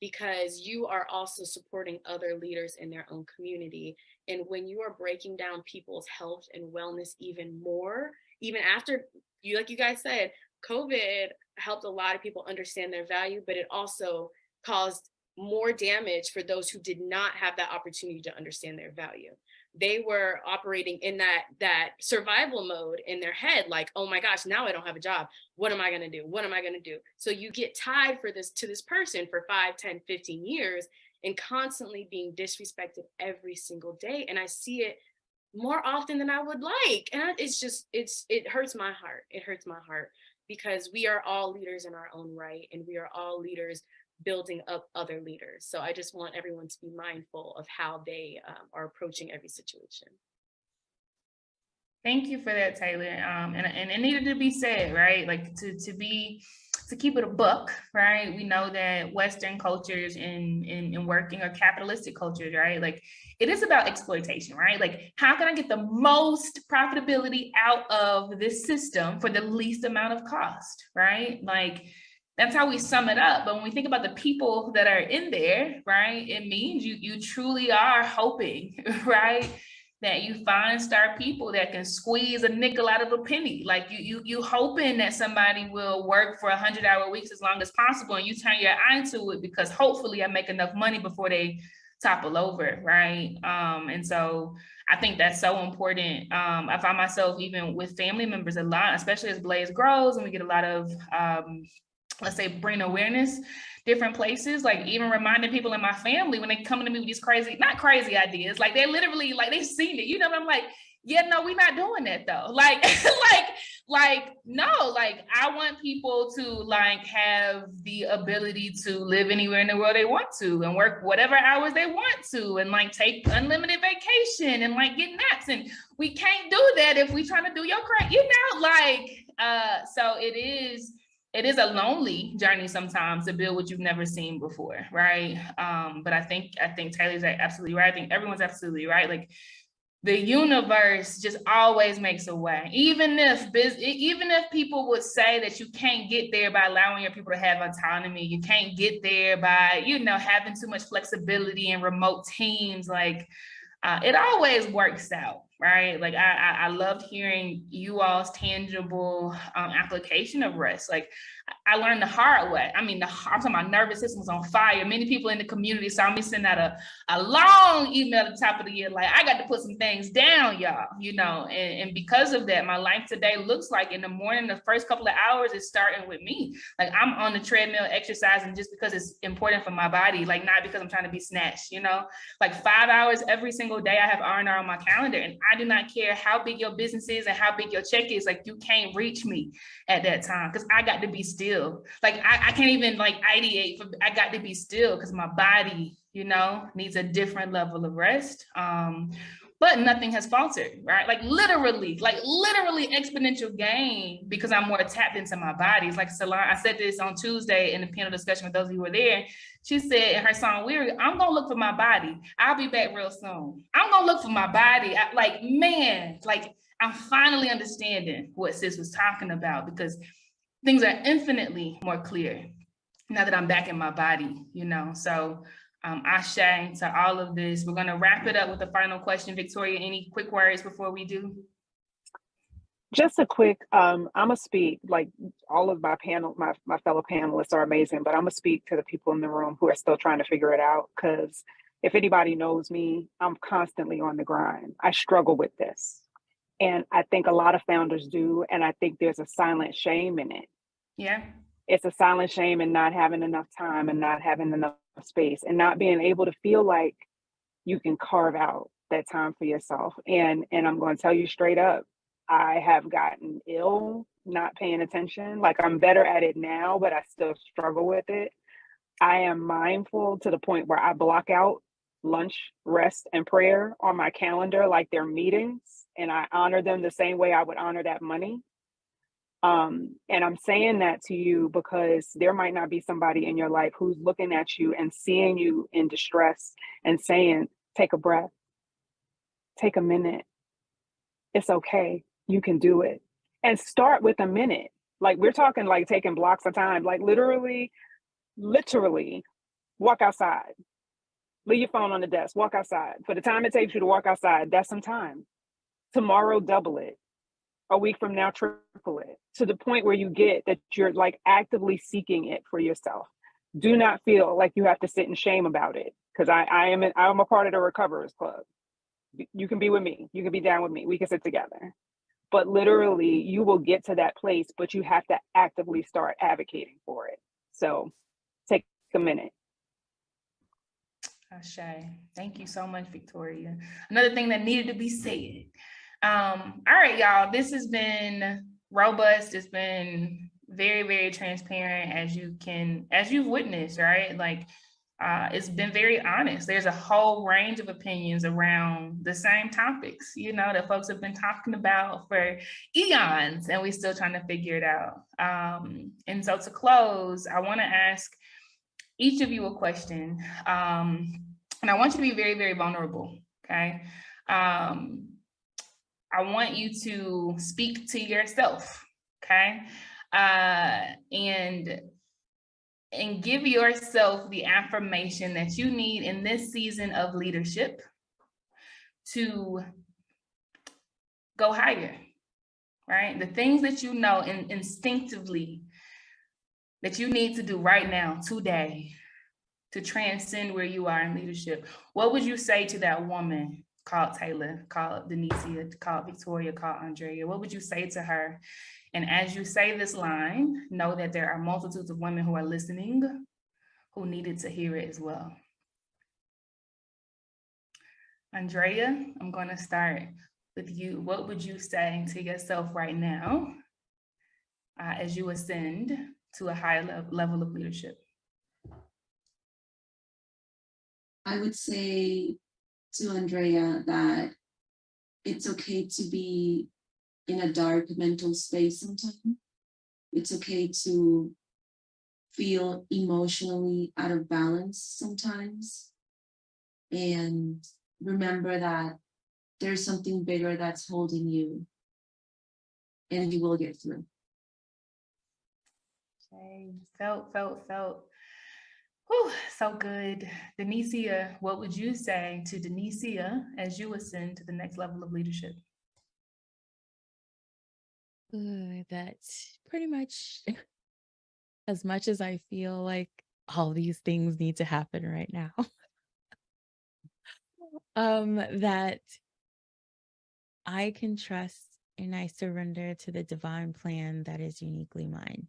because you are also supporting other leaders in their own community. And when you are breaking down people's health and wellness even more, even after you, like you guys said, COVID helped a lot of people understand their value, but it also caused more damage for those who did not have that opportunity to understand their value. They were operating in that survival mode in their head, like, oh my gosh, now I don't have a job. What am I going to do? What am I going to do? So you get tied to this person for 5, 10, 15 years and constantly being disrespected every single day. And I see it more often than I would like. And it hurts my heart. It hurts my heart, because we are all leaders in our own right. And we are all leaders building up other leaders. So I just want everyone to be mindful of how they are approaching every situation. Thank you for that, Taylor. And it needed to be said, right? Like to keep it a buck, right? We know that Western cultures in working are capitalistic cultures, right? Like it is about exploitation, right? Like how can I get the most profitability out of this system for the least amount of cost, right? Like that's how we sum it up. But when we think about the people that are in there, right, it means you truly are hoping, right, that you find star people that can squeeze a nickel out of a penny. Like you hoping that somebody will work for 100-hour weeks as long as possible, and you turn your eye to it because hopefully I make enough money before they topple over, right? And so I think that's so important. I find myself even with family members a lot, especially as Blaze grows and we get a lot of let's say bring awareness different places, like even reminding people in my family when they come to me with these not crazy ideas, like they literally, like they've seen it, but I'm like, yeah, no, we're not doing that though. Like, no, like I want people to like have the ability to live anywhere in the world they want to and work whatever hours they want to and like take unlimited vacation and like get naps. And we can't do that if we trying to do your crap, so it is a lonely journey sometimes to build what you've never seen before, right? But I think Taylor's absolutely right. I think everyone's absolutely right. Like, the universe just always makes a way. Even if people would say that you can't get there by allowing your people to have autonomy, you can't get there by, having too much flexibility in remote teams, like, it always works out, right? Like, I loved hearing you all's tangible application of rest. Like, I learned the hard way. I mean, I'm talking about nervous system was on fire. Many people in the community saw me send out a long email at the top of the year, like, I got to put some things down, y'all, and because of that, my life today looks like, in the morning, the first couple of hours is starting with me. Like, I'm on the treadmill exercising just because it's important for my body, like, not because I'm trying to be snatched, like 5 hours every single day. I have R&R on my calendar, and I do not care how big your business is and how big your check is. Like, you can't reach me at that time because I got to be still. Like, I can't even like ideate. I got to be still because my body, needs a different level of rest. But nothing has faltered, right? Like literally exponential gain because I'm more tapped into my body. It's like Solange, I said this on Tuesday in the panel discussion with those of you who were there. She said in her song, Weary, I'm going to look for my body. I'll be back real soon. I'm going to look for my body. I'm finally understanding what sis was talking about because things are infinitely more clear now that I'm back in my body, So ashe to all of this. We're going to wrap it up with the final question. Victoria, any quick words before we do? Just a quick, I'm gonna speak, like all of my fellow panelists are amazing, but I'm gonna speak to the people in the room who are still trying to figure it out. Because if anybody knows me, I'm constantly on the grind. I struggle with this. And I think a lot of founders do. And I think there's a silent shame in it. Yeah. It's a silent shame in not having enough time and not having enough space and not being able to feel like you can carve out that time for yourself. And I'm going to tell you straight up, I have gotten ill not paying attention. Like, I'm better at it now, but I still struggle with it. I am mindful to the point where I block out lunch, rest, and prayer on my calendar like they're meetings, and I honor them the same way I would honor that money. And I'm saying that to you because there might not be somebody in your life who's looking at you and seeing you in distress and saying, take a breath, take a minute. It's okay. You can do it. And start with a minute. Like, we're talking like taking blocks of time, like literally walk outside. Leave your phone on the desk, walk outside. For the time it takes you to walk outside, that's some time. Tomorrow, double it. A week from now, triple it, to the point where you get that you're like actively seeking it for yourself. Do not feel like you have to sit in shame about it, because I'm a part of the Recoverers Club. You can be with me. You can be down with me. We can sit together. But literally, you will get to that place, but you have to actively start advocating for it. So take a minute. Ashe. Thank you so much, Victoria. Another thing that needed to be said. All right, y'all, this has been robust. It's been very, very transparent, as you've witnessed, right? Like, it's been very honest. There's a whole range of opinions around the same topics, that folks have been talking about for eons, and we're still trying to figure it out. And so to close, I want to ask each of you a question. And I want you to be very, very vulnerable, okay? I want you to speak to yourself, okay? And give yourself the affirmation that you need in this season of leadership to go higher, right? The things that you know instinctively that you need to do right now, today, to transcend where you are in leadership. What would you say to that woman called Taylor, called Denicia, called Victoria, called Andrea? What would you say to her? And as you say this line, know that there are multitudes of women who are listening who needed to hear it as well. Andrea, I'm going to start with you. What would you say to yourself right now as you ascend to a higher level of leadership? I would say to Andrea that it's okay to be in a dark mental space sometimes, it's okay to feel emotionally out of balance sometimes. And remember that there's something bigger that's holding you, and you will get through. Okay. Felt. Whew, so good. Denicia, what would you say to Denicia as you ascend to the next level of leadership? That's pretty much as much as I feel like all these things need to happen right now. That I can trust and I surrender to the divine plan that is uniquely mine.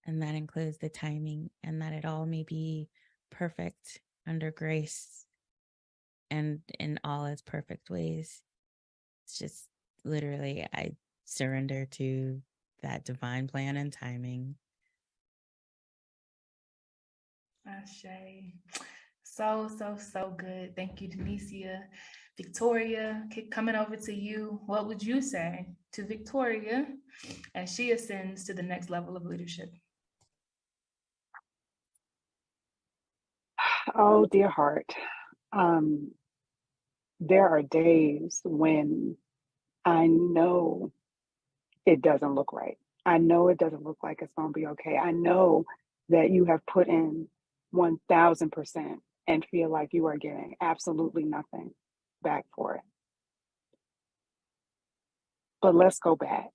And that includes the timing, and that it all may be perfect under grace and in all its perfect ways. It's just literally, I surrender to that divine plan and timing. Ashe. So good. Thank you, Denicia. Victoria, coming over to you. What would you say to Victoria as she ascends to the next level of leadership? Oh, dear heart. There are days when I know it doesn't look right. I know it doesn't look like it's going to be okay. I know that you have put in 1000% and feel like you are getting absolutely nothing back for it. But let's go back.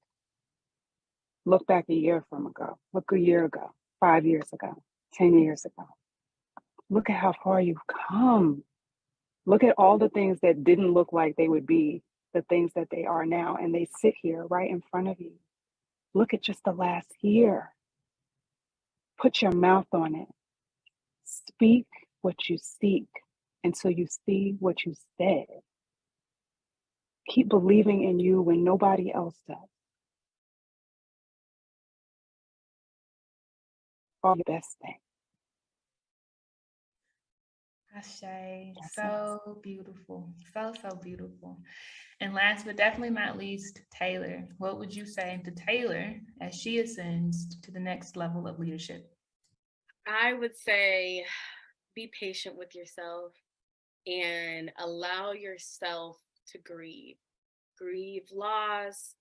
Look back a year from ago. Look a year ago, 5 years ago, 10 years ago. Look at how far you've come. Look at all the things that didn't look like they would be the things that they are now, and they sit here right in front of you. Look at just the last year. Put your mouth on it. Speak what you seek until you see what you said. Keep believing in you when nobody else does. All the best thing. Ashe, so beautiful. So beautiful. And last but definitely not least, Taylor. What would you say to Taylor as she ascends to the next level of leadership? I would say be patient with yourself and allow yourself to grieve. Grieve loss,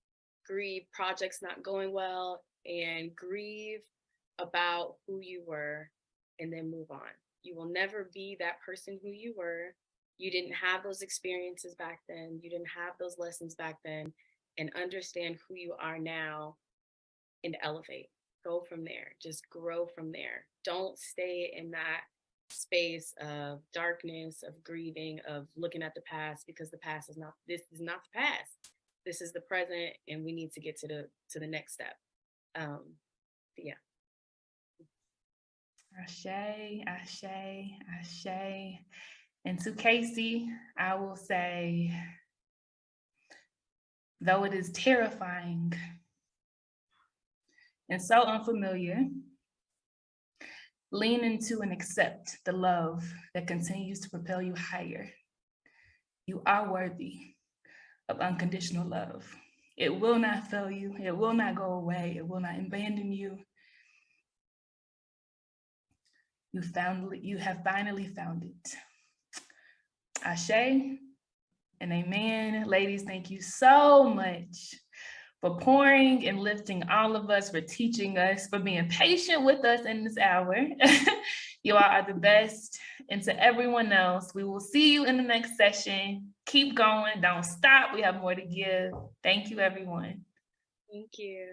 grieve projects not going well, and grieve about who you were, and then move on. You will never be that person who you were. You didn't have those experiences back then. You didn't have those lessons back then. And understand who you are now and elevate. Go from there. Just grow from there. Don't stay in that space of darkness, of grieving, of looking at the past, because the past is not, this is not the past. This is the present, and we need to get to the next step. Yeah. Ashe, ashe, ashe. And to Casey, I will say, though it is terrifying and so unfamiliar, lean into and accept the love that continues to propel you higher. You are worthy of unconditional love. It will not fail you. It will not go away. It will not abandon you. You have finally found it. Ashe and amen. Ladies, thank you so much for pouring and lifting all of us, for teaching us, for being patient with us in this hour. You all are the best. And to everyone else, we will see you in the next session. Keep going. Don't stop. We have more to give. Thank you, everyone. Thank you.